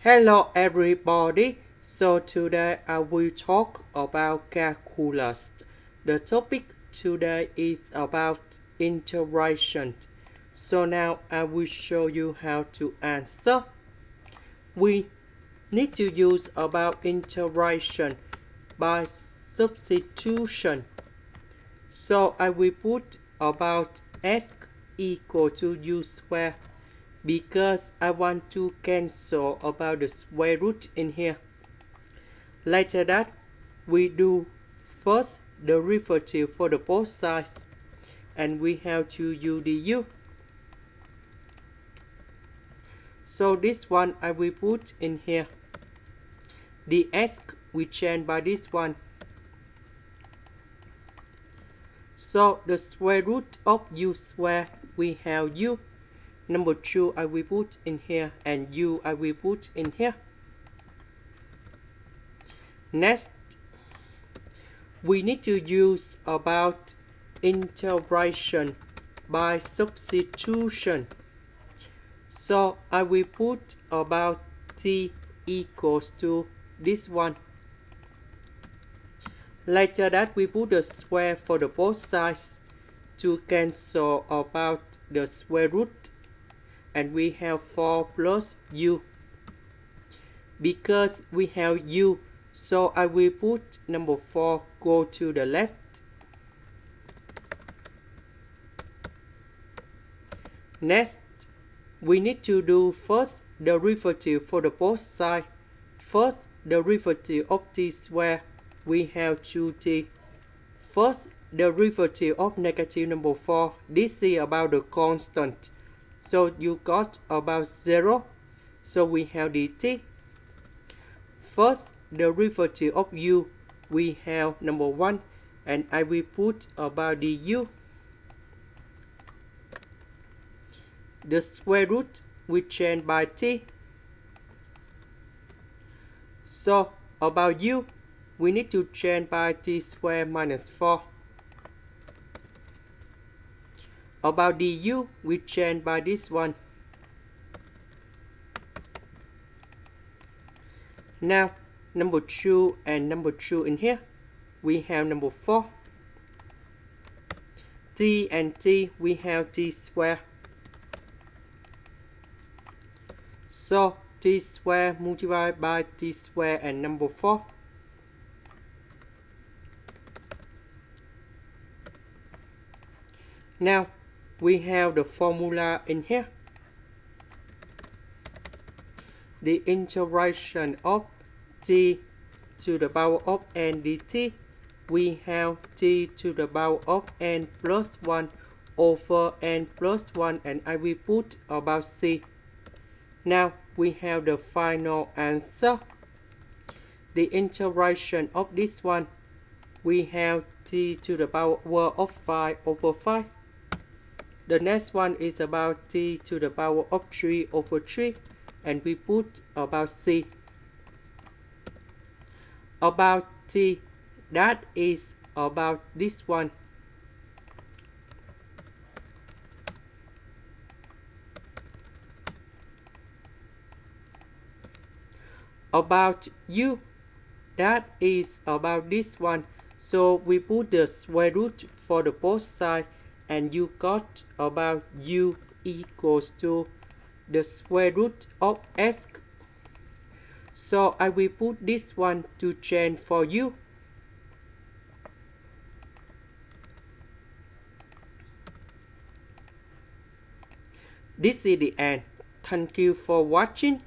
Hello everybody. So today I will talk about calculus. The topic today is about integration. So now I will show you how to answer. We need to use about integration by substitution. So I will put about s equal to u square because I want to cancel about the square root in here. Later that, we do first derivative for the both sides, and we have to use the u. So this one I will put in here. The s we change by this one. So the square root of u square, we have u. Number 2 I will put in here, and u I will put in here. Next, we need to use about integration by substitution. So I will put about t equals to this one. Later that, we put the square for the both sides to cancel about the square root, and we have 4 plus u. Because we have u, so I will put number 4 go to the left. Next, we need to do first derivative for the both sides. First derivative of t square, we have 2t. First derivative of negative number 4, this is about the constant. So you got about 0, so we have dt. First derivative of u, we have number 1, and I will put about du. The square root we change by t. So about u, we need to change by t squared minus 4. About du, we change by this one. Now, number 2 and number 2 in here, we have number 4. T and t, we have t squared. So, t squared multiplied by t squared and number 4. Now, we have the formula in here. The integration of t to the power of n dt, we have t to the power of n plus 1 over n plus 1, and I will put about c. Now, we have the final answer. The integration of this one, we have t to the power of 5 over 5. The next one is about t to the power of 3 over 3, and we put about c. About t, that is about this one. About u, that is about this one. So we put the square root for the both sides, and you got about u equals to the square root of s. So I will put this one to change for u. This is the end. Thank you for watching.